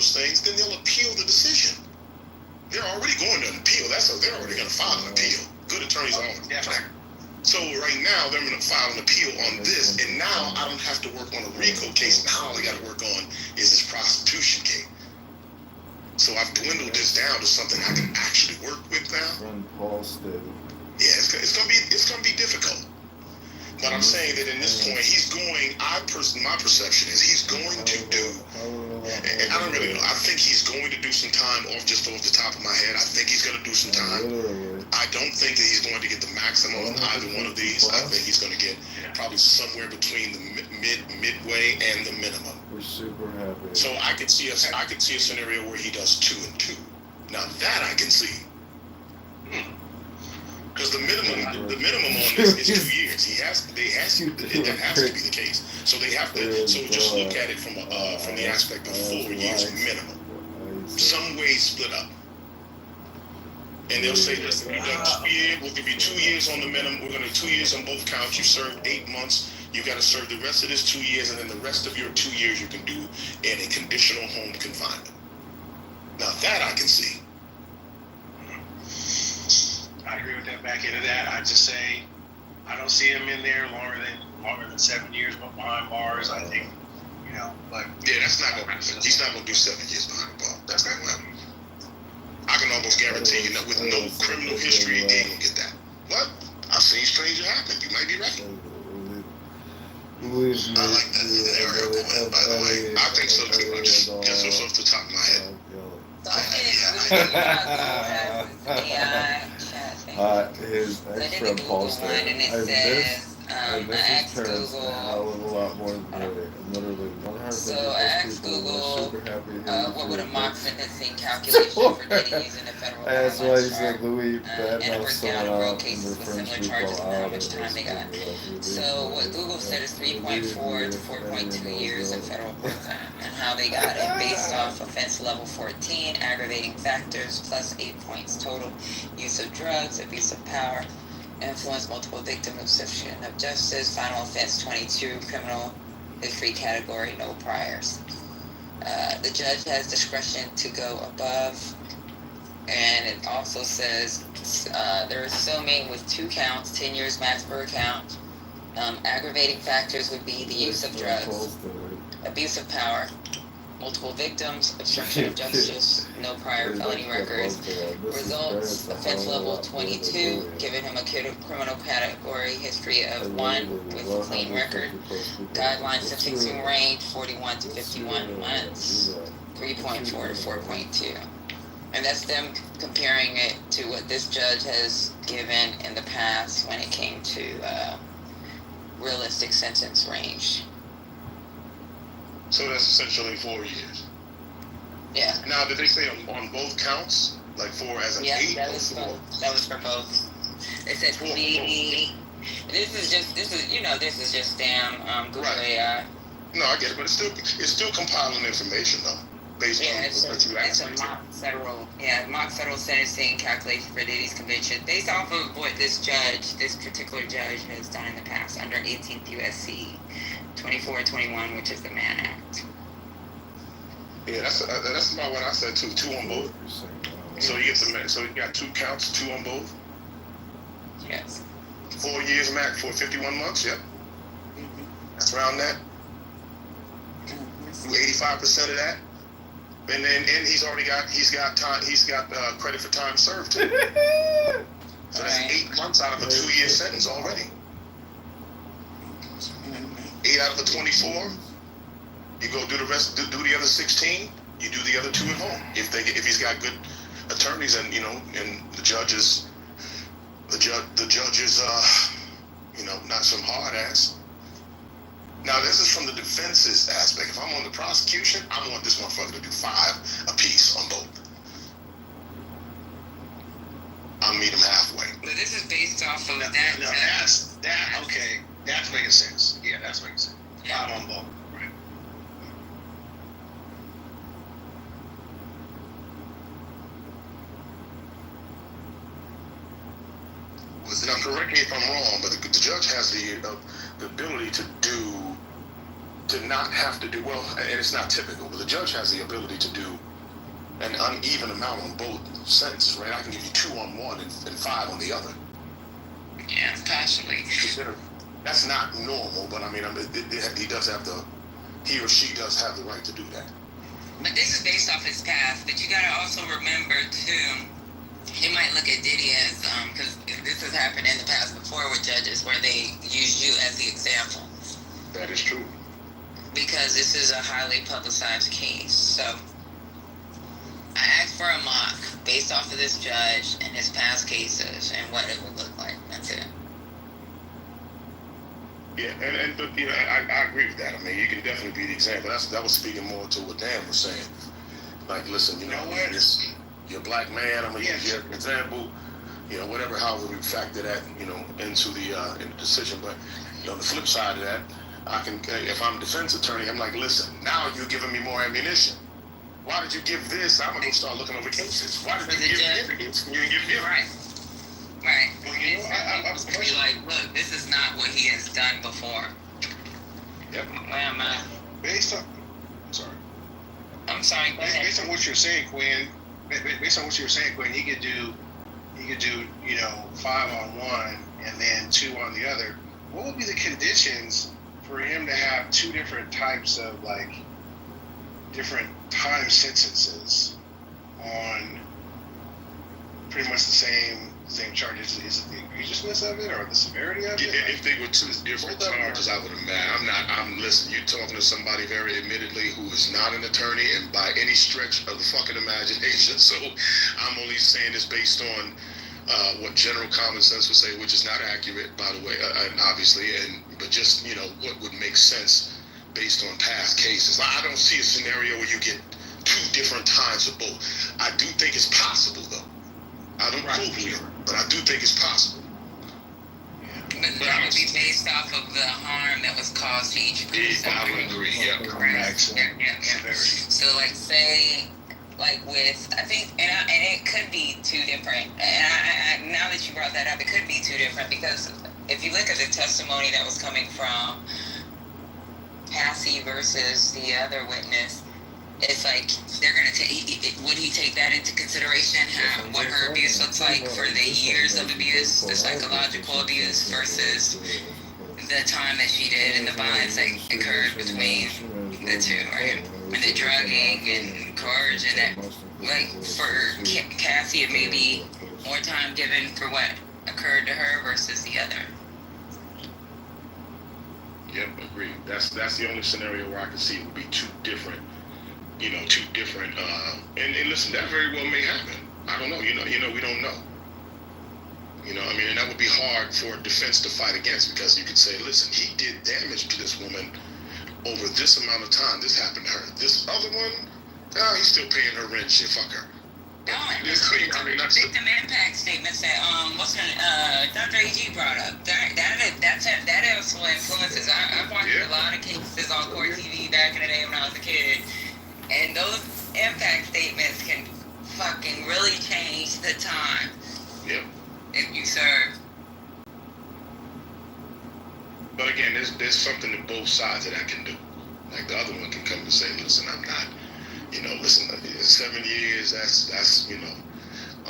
those things, then they'll appeal the decision. They're already going to appeal. They're already going to file an appeal. Good attorneys are always that. So right now, they're going to file an appeal on this, and now I don't have to work on a RICO case. Now all I got to work on is this prostitution case. So I've dwindled this down to something I can actually work with now. Yeah, it's gonna be difficult. But I'm saying that in this point, my perception is he's going to do, and I don't really know, I think he's going to do some time off the top of my head. I think he's going to do some time. I don't think that he's going to get the maximum on either one of these. I think he's going to get probably somewhere between the midway and the minimum. We're super happy. So I could see a scenario where he does 2 and 2. Now that I can see. Because the minimum on this is 2 years. That has to be the case. So they have to. So just look at it from the aspect of 4 years minimum. Some way split up. And they'll say this: if you've done 2 years, we'll give you 2 years on the minimum. We're going to do 2 years on both counts. You served 8 months. You got to serve the rest of this 2 years, and then the rest of your 2 years you can do in a conditional home confinement. Now that I can see. I agree with that. Back into that, I just say I don't see him in there longer than 7 years behind bars. I think, but yeah, that's not going to happen. He's not going to do 7 years behind the bar. That's not going to happen. I can almost guarantee you, with no criminal history, he ain't going to get that. But I've seen stranger happen. You might be right. I like that scenario, by the way. I think so too. I just off the top of my head. His ex-friend posted, I miss his parents a hell of a lot more than Billy. I'm literally 100% So I asked Google, what would a mock sentencing calculation for Diddy using the federal that's why he said chart, Louis and it worked down in real cases with similar charges and how much time they got. So what Google said is 3.4 to 4.2 years in federal prison, and how they got it based off offense level 14, aggravating factors, plus 8 points total, use of drugs, abuse of power, influence multiple victims, obstruction of justice, final offense 22, criminal history category, no priors. The judge has discretion to go above, and it also says they're assuming with 2 counts, 10 years max per count. Aggravating factors would be the use of drugs, abuse of power, multiple victims, obstruction of justice, no prior felony records. Results, offense level 22, giving him a criminal category history of 1 with a clean record. Guideline sentencing range 41 to 51 months, 3.4 to 4.2. And that's them comparing it to what this judge has given in the past when it came to realistic sentence range. So that's essentially 4 years. Yeah. Now, did they say on both counts, like 4 as an 8? Yeah, that was for both. They said this is just damn Google AI. No, I get it, but it's still compiling information though, based on what you asked. It's a mock federal sentencing calculation for Diddy's conviction based off of what this particular judge has done in the past under 18th USC 2421, which is the Mann Act. Yeah, that's about what I said too. 2 on both. So you got 2 counts, 2 on both. Yes. 4 years max for 51 months. Yep. Mm-hmm. That's around that. 85% of that, and he's got time. He's got credit for time served too. So that's 8 months out of a 2-year sentence already. 8 out of the 24. You go do the rest. Do the other 16. You do the other 2 at home. If he's got good attorneys and and the judges, not some hard ass. Now this is from the defense's aspect. If I'm on the prosecution, I want this motherfucker to do 5 apiece on both. I'll meet him halfway. But this is based off of that. No, that's okay. That's making sense. Yeah, that's making sense. 5 on both. Right. Now, correct me if I'm wrong, but the judge has the ability to do to not have to do, well, and it's not typical, but the judge has the ability to do an uneven amount on both sentences, right? I can give you 2 on one and 5 on the other. Yeah, possibly. That's not normal, but I mean, he does have he or she does have the right to do that. But this is based off his past, but you gotta also remember too, he might look at Diddy as, because this has happened in the past before with judges where they use you as the example. That is true. Because this is a highly publicized case. So I asked for a mock based off of this judge and his past cases and what it would look like. That's it. Yeah, but you know, I agree with that. I mean, you can definitely be the example. That was speaking more to what Dan was saying. Like, listen, you know what? You're a black man. I'm gonna use you as an example. You know, whatever, however we factor that, you know, into the decision. But you know, on the flip side of that, I can, if I'm a defense attorney, I'm like, listen, now you're giving me more ammunition. Why did you give this? I'm gonna go start looking over cases. Why did you give this? You didn't give it. Right. Right. Well, you know, I be like, look, this is not what he has done before. Yep. Why am I? I'm sorry. Go ahead. Based on what you're saying, Quinn. He could do, you know, 5 on one and then 2 on the other. What would be the conditions for him to have 2 different types of, like, different time sentences on pretty much the same charges? Is it the egregiousness of it or the severity of it? If they were 2 different charges, I would imagine. Listen, you're talking to somebody very admittedly who is not an attorney and by any stretch of the fucking imagination. So I'm only saying this based on what general common sense would say, which is not accurate, by the way, obviously, but just, you know, what would make sense based on past cases. I don't see a scenario where you get 2 different times of both. I do think it's possible, though. I don't believe it, but I do think it's possible. But that would be based off of the harm that was caused to each person. I would agree, yeah. Correct. Yeah. So, like, say, like with, I think, and it could be 2 different, and I now that you brought that up, it could be 2 different, because if you look at the testimony that was coming from Cassie versus the other witness, it's like they're gonna take. Would he take that into consideration? What her abuse looks like for the years of abuse, the psychological abuse versus the time that she did and the violence that occurred between the 2, right? And the drugging and coercion. That, like for Cassie, it may be more time given for what occurred to her versus the other. Yep, agreed. That's the only scenario where I can see it would be 2 different. You know, 2 different, and listen, that very well may happen. I don't know. You know, we don't know. You know, I mean, and that would be hard for a defense to fight against, because you could say, listen, he did damage to this woman over this amount of time. This happened to her. This other one, he's still paying her rent. Shit, fuck her. No, victim impact statements that Dr. A.G. brought up. That also influences. I've watched a lot of cases on court TV back in the day when I was a kid. And those impact statements can fucking really change the time. Yep. If you serve. But again, there's something to both sides that I can do. Like the other one can come and say, listen, I'm not, you know, listen, 7 years, that's you know,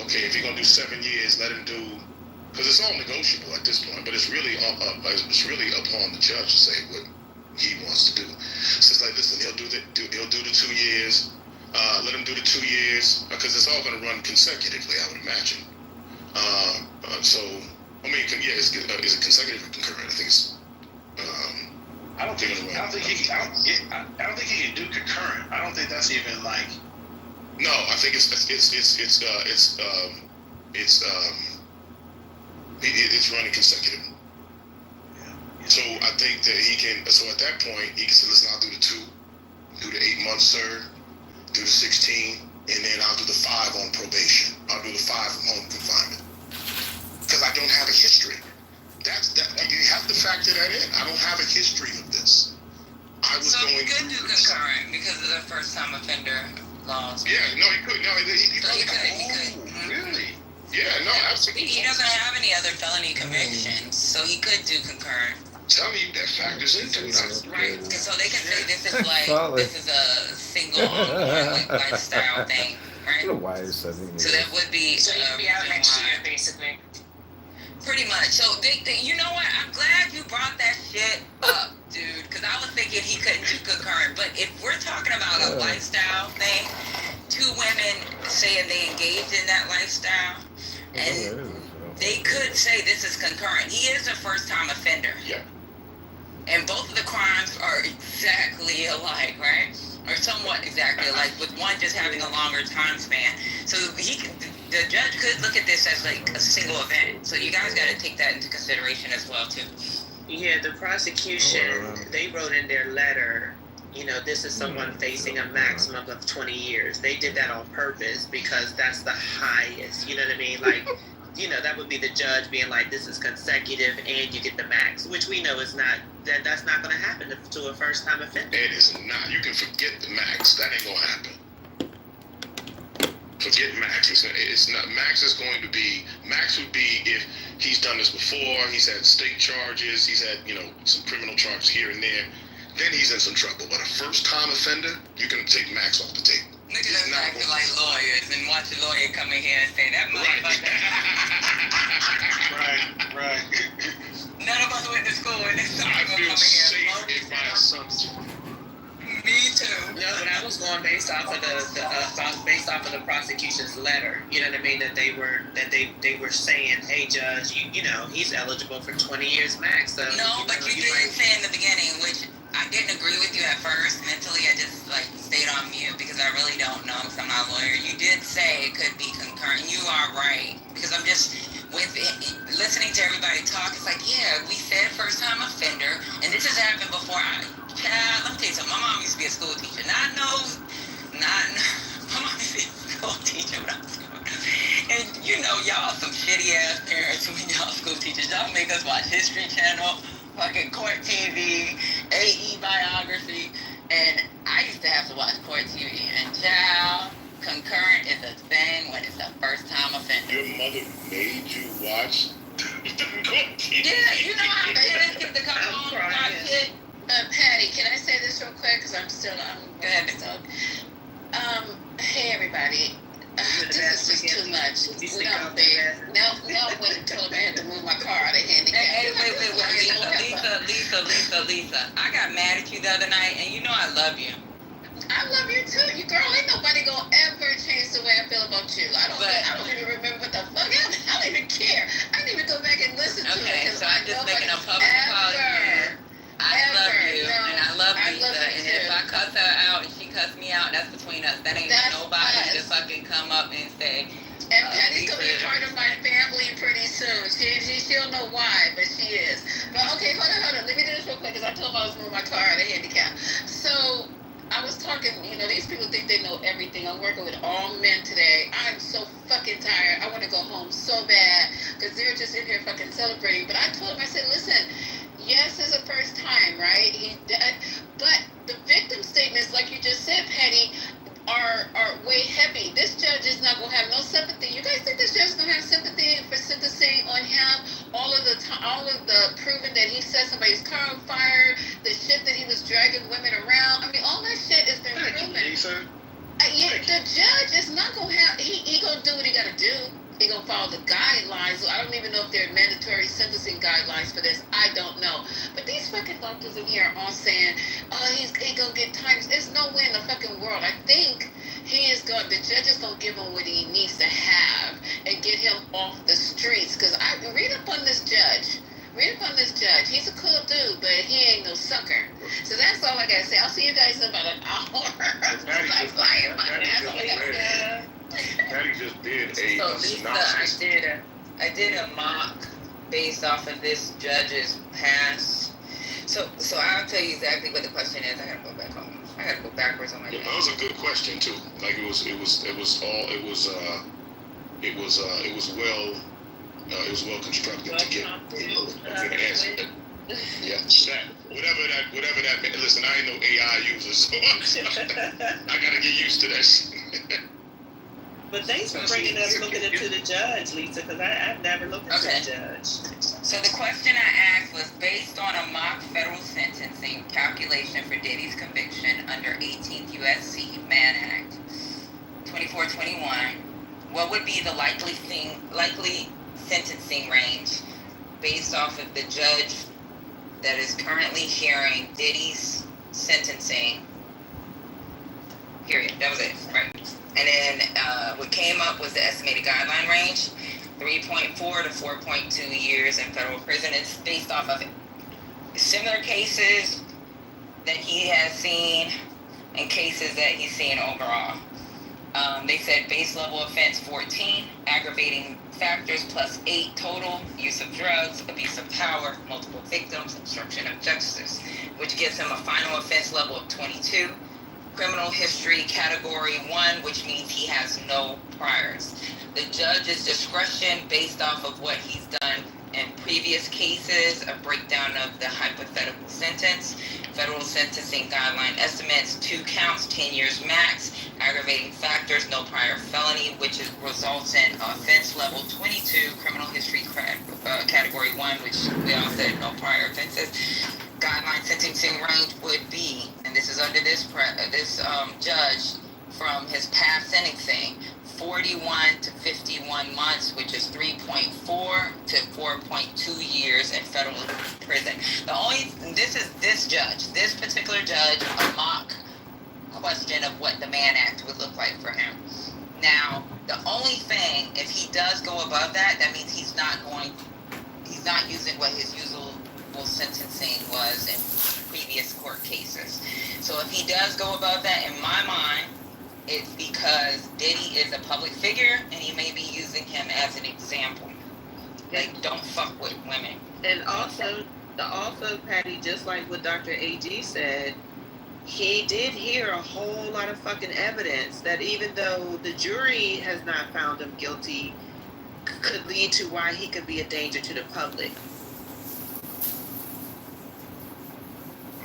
okay, if you're going to do 7 years, let him do, because it's all negotiable at this point, but it's really upon the judge to say what he wants to do. So it's like, listen, he'll do the 2 years. Let him do the 2 years, because it's all going to run consecutively, I would imagine. So, I mean, yeah, is it consecutive or concurrent? I think it's. I don't think he can do concurrent. I don't think that's even like. No, I think it's running consecutive. So I think that he can. So at that point, he can say, "Listen, I'll do the 2, do the 8 months served, do the 16, and then I'll do the 5 on probation. I'll do the 5 from home confinement because I don't have a history. You have to factor that in. I don't have a history of this. So he could do concurrent because of the first-time offender laws. Yeah, no, he could. No, he could. Really? Yeah, no, absolutely. He doesn't have any other felony convictions, so he could do concurrent. Tell me that factors into it. Right. So they can say this is like this is a single ongoing like lifestyle thing, right? Why is sending So that would be So you'd be out next year, basically. pretty much. So you know what? I'm glad you brought that shit up, dude, because I was thinking he couldn't do concurrent. But if we're talking about a lifestyle thing, two women saying they engaged in that lifestyle, and they could say this is concurrent. He is a first-time offender. Yeah. And both of the crimes are exactly alike, right? Or somewhat exactly alike, with one just having a longer time span. So the judge could look at this as like a single event. So you guys got to take that into consideration as well, too. Yeah, the prosecution, they wrote in their letter, this is someone facing a maximum of 20 years. They did that on purpose because that's the highest, you know what I mean? Like, that would be the judge being like, this is consecutive and you get the max, which we know is not, that's not going to happen to a first-time offender. It is not. You can forget the max. That ain't going to happen. Forget max. It's not. Max is going to be, max would be if he's done this before, he's had state charges, he's had, some criminal charges here and there, then he's in some trouble. But a first-time offender, you can take max off the table. Niggas are acting like lawyers and watch a lawyer come in here and say that motherfucker. Right. None of us went to school and this I feel safe come in in my assumption. Me too. No, but I was going based off of the prosecution's letter. You know what I mean? That they were saying, hey, judge, he's eligible for 20 years max. So, no, but you did say in the beginning, which I didn't agree with you at first. Mentally, I just stayed on mute because I really don't know because I'm not a lawyer. You did say it could be concurrent. You are right because I'm just listening to everybody talk. It's like, yeah, we said first-time offender, and this has happened before. Let me tell you something. My mom used to be a school teacher. My mom used to be a school teacher when I was school. And y'all some shitty ass parents when y'all school teachers. Y'all make us watch History Channel, fucking Court TV, AE biography, and I used to have to watch Court TV. And child, concurrent is a thing when it's a first-time offender. Your mother made you watch Court TV? Yeah, I didn't get to come home and watch it. Patty, can I say this real quick? Because I'm Go ahead. Hey, everybody. This is just too much. No, I went and told her I had to move my car out of handicap. Hey, wait, Lisa. I got mad at you the other night, and I love you. I love you too. You girl, ain't nobody gonna ever change the way I feel about you. I don't even remember what the fuck happened. I don't even care. I didn't even go back and listen to it. Okay, so I'm just making a public apology. I love you, and I love Lisa, and if I cuss her out and she cuss me out, that's between us. That ain't nobody to fucking come up and say. And Patty's gonna be a part of my family pretty soon. She don't know why, but she is. But okay, hold on. Let me do this real quick because I told them I was moving my car out of handicap. So I was talking, these people think they know everything. I'm working with all men today. I'm so fucking tired. I want to go home so bad because they're just in here fucking celebrating. But I told them, I said, listen, yes, it's a first time, right? But the victim statements, like you just said, Patty, are way heavy. This judge is not going to have no sympathy. You guys think this judge is going to have sympathy for sentencing on him? All of the proving that he set somebody's car on fire, the shit that he was dragging women around. I mean, all that shit has been proven. The judge is not going to have, he going to do what he got to do. He going to follow the guidelines. So I don't even know if there are mandatory sentencing guidelines for this. I don't know. But these fucking doctors in here are all saying, oh, he going to get time. There's no way in the fucking world. I think the judge is going to give him what he needs to have and get him off the streets. Because I read up on this judge. He's a cool dude, but he ain't no sucker. So that's all I got to say. I'll see you guys in about an hour. I'm flying my ass. Patty just did So Lisa, I did a mock based off of this judge's past. So I'll tell you exactly what the question is. I gotta go back home. I gotta go backwards on my. Yeah, that was a good question too. Like it was well constructed to get an answer. Yeah, whatever that meant. Listen, I ain't no AI user, so I gotta get used to that shit. But thanks for bringing us looking into the judge, Lisa, because I've never looked into the judge. So the question I asked was based on a mock federal sentencing calculation for Diddy's conviction under 18th USC Mann Act 2421, what would be the likely sentencing range based off of the judge that is currently hearing Diddy's sentencing? Period. That was it. Right. And then what came up was the estimated guideline range, 3.4 to 4.2 years in federal prison. It's based off of similar cases that he has seen and cases that he's seen overall. They said base level offense 14, aggravating factors plus 8 total, use of drugs, abuse of power, multiple victims, obstruction of justice, which gives him a final offense level of 22. Criminal history category 1, which means he has no priors. The judge's discretion based off of what he's done in previous cases, a breakdown of the hypothetical sentence, federal sentencing guideline estimates, 2 counts, 10 years max, aggravating factors, no prior felony, which results in offense level 22, criminal history category 1, which we all said no prior offenses. Guideline sentencing range would be, and this is under this judge from his past sentencing, 41 to 51 months, which is 3.4 to 4.2 years in federal prison. This particular judge, a mock question of what the Mann Act would look like for him. Now, the only thing, if he does go above that, that means he's not using what his usual sentencing was in previous court cases. So if he does go above that, in my mind, it's because Diddy is a public figure and he may be using him as an example. Like, don't fuck with women. And also, Patty, just like what Dr. A.G. said, he did hear a whole lot of fucking evidence that even though the jury has not found him guilty, could lead to why he could be a danger to the public.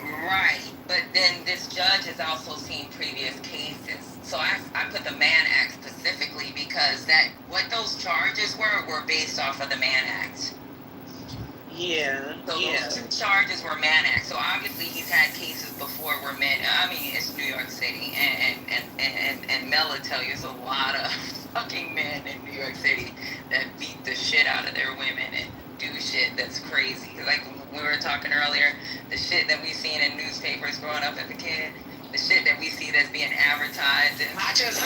Right, but then this judge has also seen previous cases. So I put the Mann Act specifically because what those charges were based off of the Mann Act. Yeah. So those 2 charges were Mann Act. So obviously he's had cases before where it's New York City, and Mel will tell you there's a lot of fucking men in New York City that beat the shit out of their women and do shit that's crazy. Like we were talking earlier, the shit that we've seen in newspapers growing up as a kid, the shit that we see that's being advertised. And I just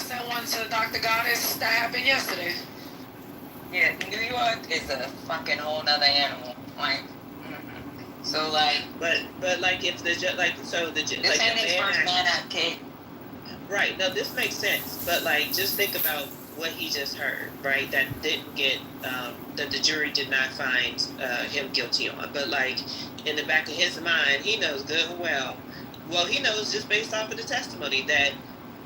sent one to Dr. Goddess that happened yesterday. Yeah, New York is a fucking whole nother animal. Like, so like. But like if the judge this ain't his first Mann Act kid. Right. No, this makes sense. But like, just think about what he just heard, right? That didn't get that the jury did not find him guilty on. But like in the back of his mind, he knows good and well. Well, he knows just based off of the testimony that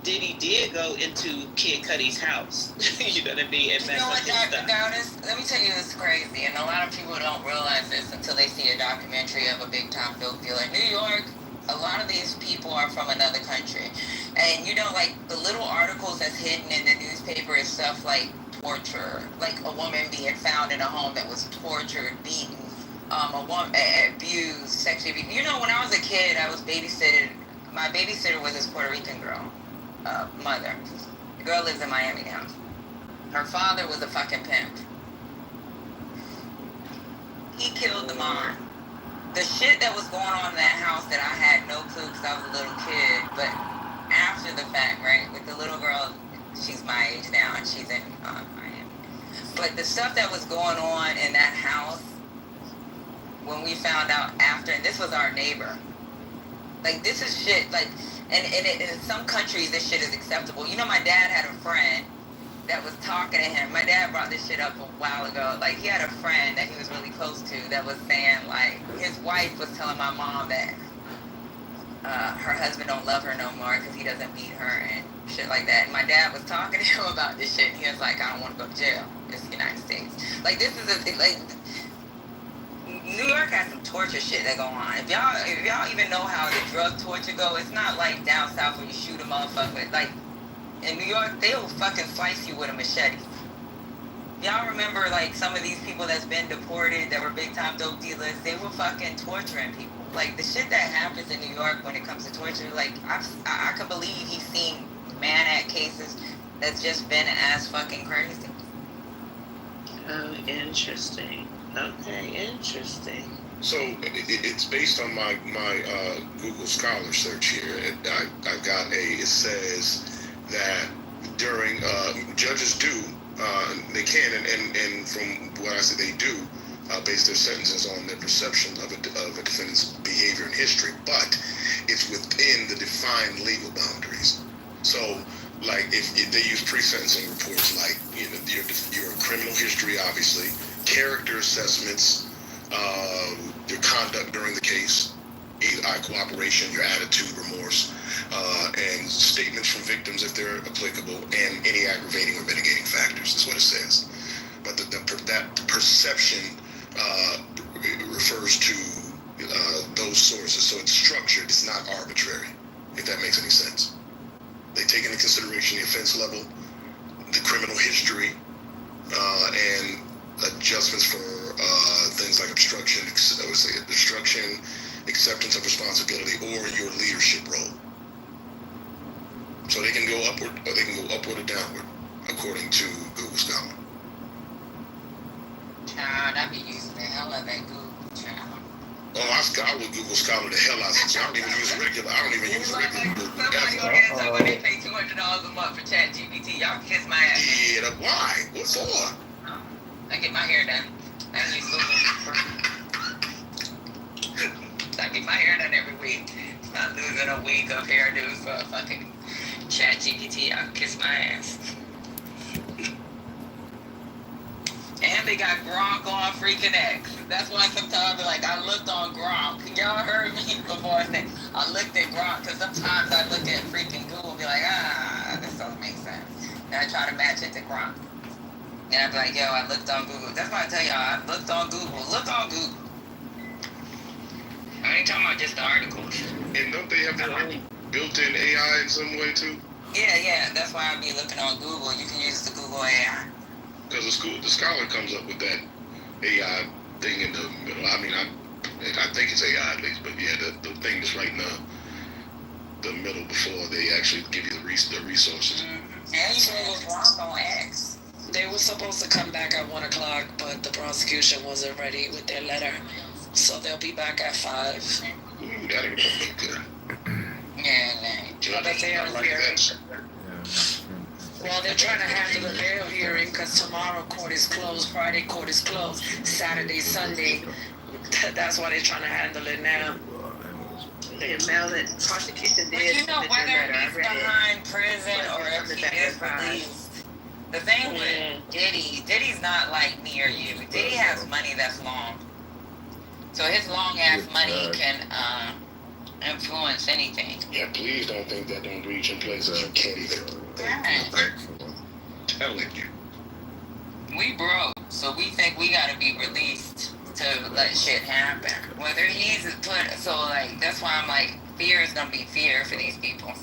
Diddy did go into Kid Cudi's house. You know what I mean? And you know what, Dr. Goddess? Let me tell you, it's crazy, and a lot of people don't realize this until they see a documentary of a big-time dope dealer. In New York, a lot of these people are from another country. And, you know, like, the little articles that's hidden in the newspaper is stuff like torture, like a woman being found in a home that was tortured, beaten, a woman abused, sexually abused. You know, when I was a kid, I was babysitted. My babysitter was this Puerto Rican girl, mother. The girl lives in Miami now. Her father was a fucking pimp. He killed the mom. The shit that was going on in that house that I had no clue because I was a little kid, but after the fact, right, with the little girl, she's my age now and she's in Miami. But the stuff that was going on in that house, when we found out after, and this was our neighbor, like this is shit, like, and in some countries this shit is acceptable. You know, my dad had a friend that was talking to him. My dad brought this shit up a while ago. Like, he had a friend that he was really close to that was saying, like, his wife was telling my mom that her husband don't love her no more because he doesn't beat her and shit like that. And my dad was talking to him about this shit, and he was like, I don't want to go to jail. It's the United States. Like, this is like, New York has some torture shit that go on. If y'all even know how the drug torture go, it's not like down south where you shoot a motherfucker. Like, in New York, they'll fucking slice you with a machete. Y'all remember, like, some of these people that's been deported that were big-time dope dealers, they were fucking torturing people. Like, the shit that happens in New York when it comes to torture, like, I could believe he's seen man-at cases that's just been as fucking crazy. Oh, interesting. Okay, interesting. So it's based on my Google Scholar search here. I got it says that during judges do they can and from what I say they do base their sentences on their perception of a defendant's behavior and history, but it's within the defined legal boundaries. So like if they use pre-sentencing reports, like your criminal history, obviously, character assessments, your conduct during the case, eye cooperation, your attitude, remorse, and statements from victims if they're applicable, and any aggravating or mitigating factors. That's what it says. But that perception refers to those sources. So it's structured. It's not arbitrary, if that makes any sense. They take into consideration the offense level, the criminal history, and adjustments for things like obstruction, acceptance of responsibility, or your leadership role. So they can go upward, or they can go upward or downward, according to Google Scholar. Child, I be using the hell of that Google, child. Oh, I would Google Scholar the hell out of it. I don't even use regular Google. Somebody gonna answer when they pay $200 a month for ChatGPT. Y'all kiss my ass. Yeah, why? What for? I get my hair done. I use Google. I get my hair done every week. I'm losing a week of hairdos for a fucking ChatGPT. I'll kiss my ass. And they got Gronk on freaking X. That's why sometimes I be like, I looked on Gronk. Y'all heard me before I said I looked at Gronk, because sometimes I look at freaking Google and be like, this doesn't make sense. And I try to match it to Gronk. And I be like, yo, I looked on Google. That's why I tell y'all, I looked on Google. Look on Google. I ain't talking about just the articles. And don't they have their own built-in AI in some way too? Yeah. That's why I be looking on Google. You can use the Google AI. Because the scholar comes up with that AI thing in the middle. I mean, I think it's AI at least, but yeah, the thing that's right in the middle before they actually give you the resources. Mm-hmm. And you can go Gronk on X. They were supposed to come back at 1 o'clock, but the prosecution wasn't ready with their letter, so they'll be back at 5. Ooh, that ain't gonna look good. Yeah, But they are like that. Well, they're trying to handle the bail hearing because tomorrow court is closed, Friday court is closed, Saturday, Sunday. That's why they're trying to handle it now. They mailed it. Prosecution But did. you know, whether he's behind prison or if he is released, the thing with Diddy's not like me or you. Diddy has money that's long. So his long ass money can influence anything. Yeah, please don't think that don't reach in places you can't even tell it. We broke, so we think we gotta be released to let shit happen. Whether he's that's why I'm like, fear is gonna be fear for these people.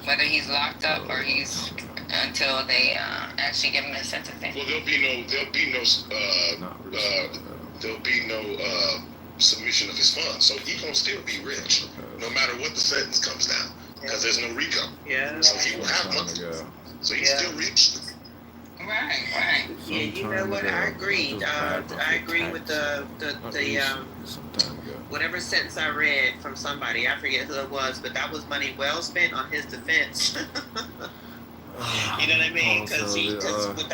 Whether he's locked up or he's until they actually give him a sentencing. Well, there'll be no submission of his funds, so he gonna still be rich, no matter what the sentence comes down, because there's no RICO. Yeah. So he will have money. So he's still rich. Right. Yeah, you know what? I agreed. I agree with the whatever sentence I read from somebody. I forget who it was, but that was money well spent on his defense. You know what I mean? Because with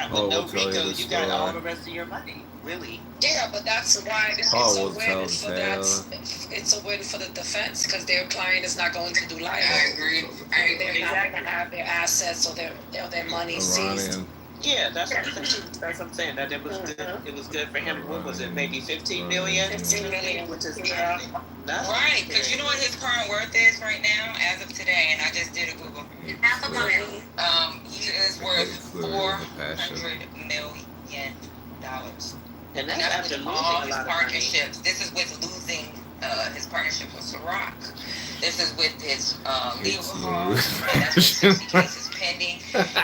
no RICO, you got all the rest of your money. Really? Yeah, but that's why it's a win for it's a win for the defense because their client is not going to do liable. I agree. They're not going to have their assets or their money seized. Yeah, that's what I'm saying. That it was good. It was good for him. What was it? Maybe 15 million. 15 million, which is nothing. Right, because you know what his current worth is right now, as of today, and I just did a Google. Half a million. He is worth $400 million. And that's that's after with losing all a his lot of money. partnerships. This is with losing his partnership with Ciroc. This is with his legal costs. And that's with 60 cases pending,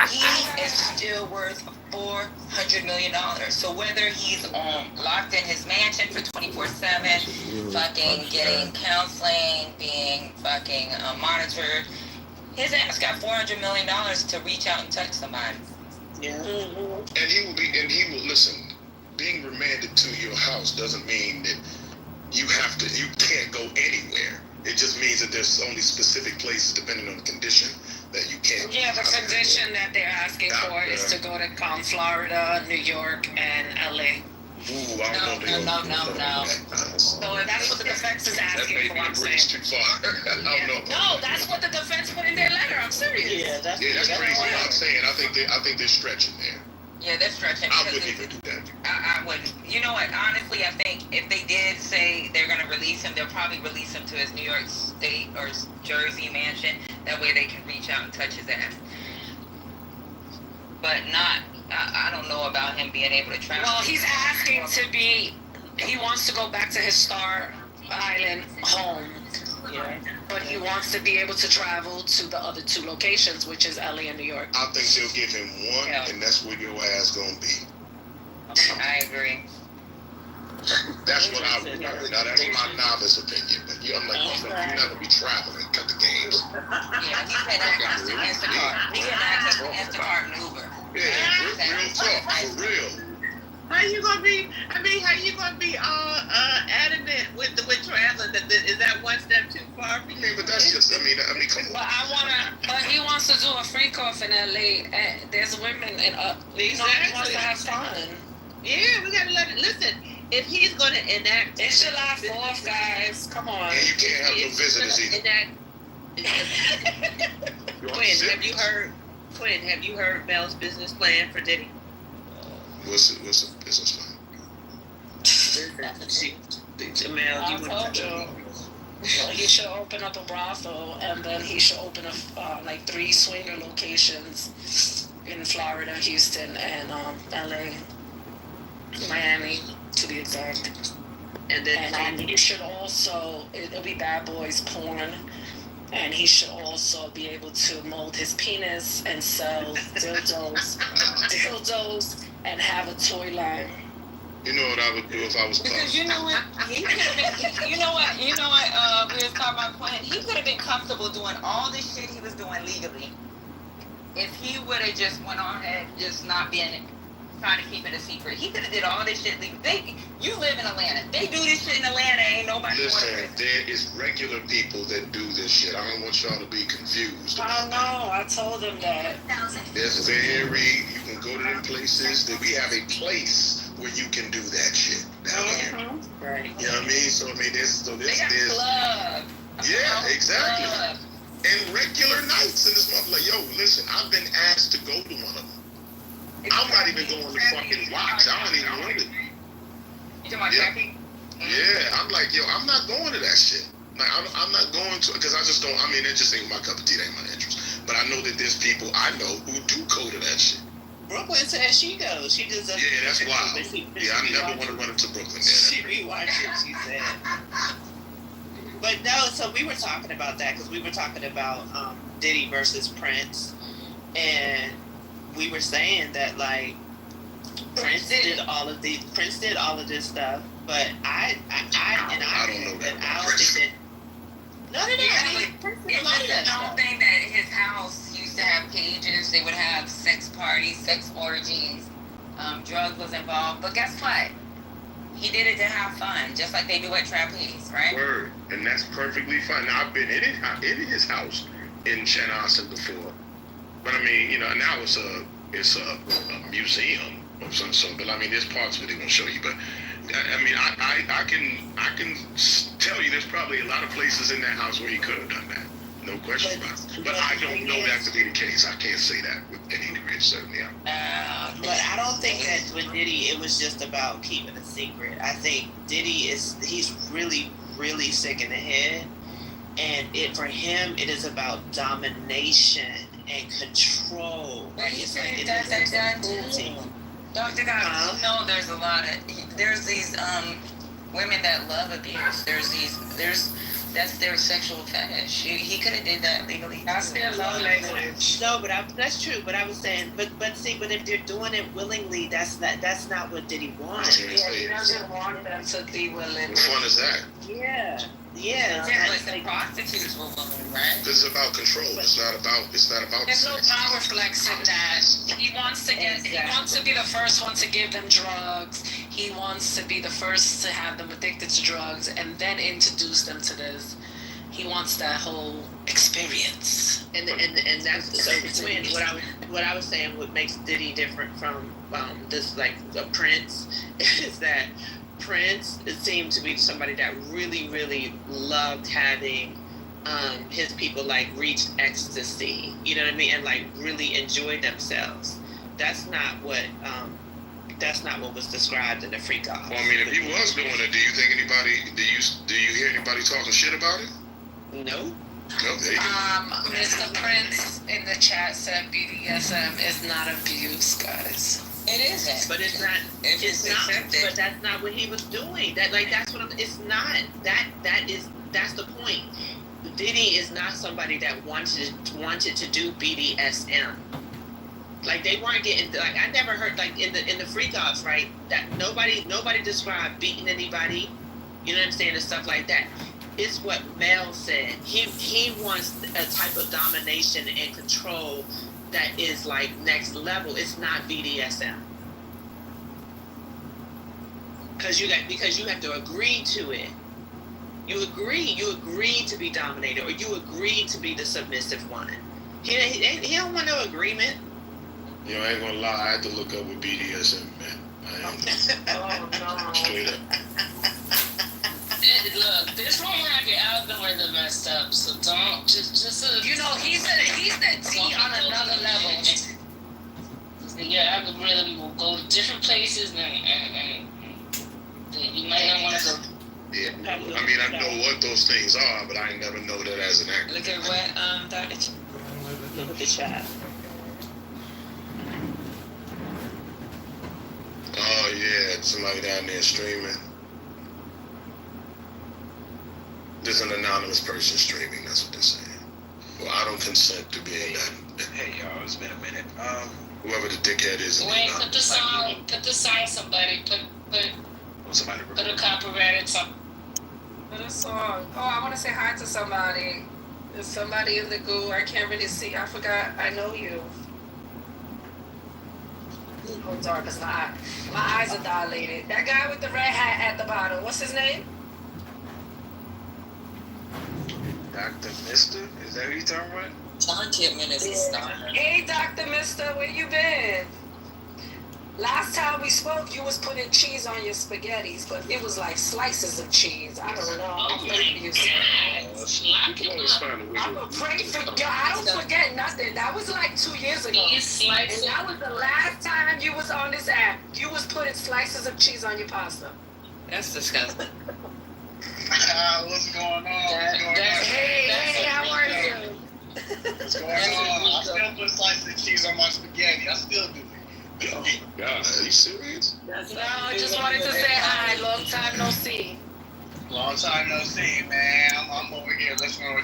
he is still worth $400 million. So whether he's locked in his mansion for 24/7, fucking getting counseling, being fucking monitored, his ass got $400 million to reach out and touch somebody. Yeah. And he will listen. Being remanded to your house doesn't mean that you can't go anywhere. It just means that there's only specific places, depending on the condition, that you can't. Yeah, the condition that they're asking for is to go to Florida, New York, and LA. Ooh, I don't know. No. So that's what the defense is asking for. I'm saying. Too far. I don't know. No, that's what the defense put in their letter. I'm serious. Yeah, that's crazy. What I'm saying. I think they're stretching there. Yeah, they're stretching. I wouldn't even do that. I wouldn't. You know what? Honestly, I think if they did say they're going to release him, they'll probably release him to his New York State or Jersey mansion. That way they can reach out and touch his ass. But I don't know about him being able to travel. Well, he's asking to be, he wants to go back to his Star Island home. Yeah. But he wants to be able to travel to the other two locations, which is LA and New York. I think they'll give him one, and that's where your ass gonna be. I agree. That's what I would do. Now that's my novice opinion, but I'm like, you're not gonna be traveling. Cut the games. Yeah, he said access to Instacart. He said access to Instacart and Uber. Yeah, real talk, for real. How you gonna be adamant with traveling? Is that one step too far for you? But that's just, I mean, come on. But he wants to do a freak off in LA. There's women in he wants to have fun. Yeah, we gotta let it. Listen, if he's gonna enact, it's July 4th, guys. Come on. And you can't have no visitors either. Quinn, have you heard Mel's business plan for Diddy? What's the business plan? Mel, you told you. He should open up a brothel, and then he should open up like 3 swinger locations in Florida, Houston, and LA, Miami, to be exact. And then he should also, it'll be Bad Boys porn, and he should also be able to mold his penis and sell dildos, and have a toy line. You know what I would do if I was a Because you know what, he could have been. You know what, we were talking about Quinn. He could have been comfortable doing all this shit he was doing legally if he would have just went on ahead, just not being trying to keep it a secret. He could have did all this shit legally. You live in Atlanta. They do this shit in Atlanta. Ain't nobody. Listen, there is regular people that do this shit. I don't want y'all to be confused. I know. I told him that. There's you can go to them places that we have a place where you can do that shit down here. Right. You know what I mean? So I mean, there's Club. Yeah, exactly. Club. And regular nights in this month. Like, yo, listen, I've been asked to go to one of them. I'm not even going to fucking watch. I don't even want it. You talking about Jackie? Yeah, I'm like, yo, I'm not going to that shit. Like, I'm not going to, because I just don't, I mean, it just ain't my cup of tea, that ain't my interest. But I know that there's people I know who do go to that shit. Brooklyn says she goes. She just doesn't. Yeah, that's wild. Yeah, I never want to run into Brooklyn. She be watching, she said. But no, so we were talking about that because we were talking about Diddy versus Prince, and we were saying that like Prince did all of this stuff, but I don't think that. No. Prince did a lot of that stuff. Thing that his house used to have pages. They would have sex parties, sex orgies. Drugs was involved, but guess what? He did it to have fun, just like they do at trapeze, right? Word, and that's perfectly fine. Now I've been in his house in Chanhassen before, but I mean, you know, now it's a museum of some sort. But I mean, there's parts where they're gonna show you. But I mean, I can tell you, there's probably a lot of places in that house where he could have done that. No question about it. But I don't know that to be the case. I can't say that with any degree of certainty. But I don't think that with Diddy, it was just about keeping a secret. I think Diddy he's really, really sick in the head. And for him, it is about domination and control. Well, he said he does that done too. Dr. God, you know there's these women that love abuse. There's That's their sexual fetish. He could have did that legally. That's their love language. No, but that's true. But I was saying, but if they're doing it willingly, that's not what Diddy wants. Yeah, he doesn't want them to be willing. What fun is that? Yeah. But the prostitutes were willing, right? This is about control. It's not about There's no sex. power flex in that. He wants to he wants to be the first one to give them drugs. He wants to be the first to have them addicted to drugs and then introduce them to this. He wants that whole experience. And that's so when what I was saying what makes Diddy different from this like a Prince is that Prince seemed to be somebody that really, really loved having his people like reach ecstasy, you know what I mean, and like really enjoy themselves. That's not what was described in the Freak Off. Well, I mean, if he was doing it, do you think anybody? Do you hear anybody talking shit about it? No. No, there you go. Mr. Prince in the chat said BDSM is not abuse, guys. It isn't. But it's not. If it's accepted. But that's not what he was doing. That's what it's not. That's the point. Diddy is not somebody that wanted to do BDSM. Like they weren't getting like I never heard like in the Freak Offs, right? That nobody described beating anybody, you know what I'm saying, and stuff like that. It's what Mel said. He wants a type of domination and control that is like next level. It's not BDSM. Because you have to agree to it. You agree to be dominated, or you agree to be the submissive one. He don't want no agreement. You know, I ain't gonna lie. I had to look up what BDSM meant. Oh no. Straight up. Look, this won't have your algorithm messed up, so don't just You know, he's the T on another level. Your algorithm will go to different places and you might not want to go. Yeah. I mean, I know what those things are, but I never know that as an actor. Look at what Dr. Look at the chat. Oh yeah, somebody down there streaming. There's an anonymous person streaming. That's what they're saying. Well, I don't consent to being that. Hey y'all, it's been a minute. Whoever the dickhead is. Wait, put the song, somebody. Put a copyrighted song. Put a song. Oh, I want to say hi to somebody. There's somebody in the goo. I can't really see. I forgot. I know you. Oh, dark as my eyes are dilated. That guy with the red hat at the bottom. What's his name? Dr. Mister? Is that who you talking about? John Kidman is a star. Hey, Dr. Mister, where you been? Last time we spoke, you was putting cheese on your spaghettis, but it was like slices of cheese. I don't know. Oh my You can always find a way I'm to- afraid for God. I don't forget nothing. That was like 2 years ago. These slices. And that was the last time you was on this app. You was putting slices of cheese on your pasta. That's disgusting. What's going on? Hey, how are you? What's going on? I still put slices of cheese on my spaghetti. I still do it. Oh my God, are you serious? No, I just wanted to say hi. Long time no see. Long time no see, man. I'm over here listening to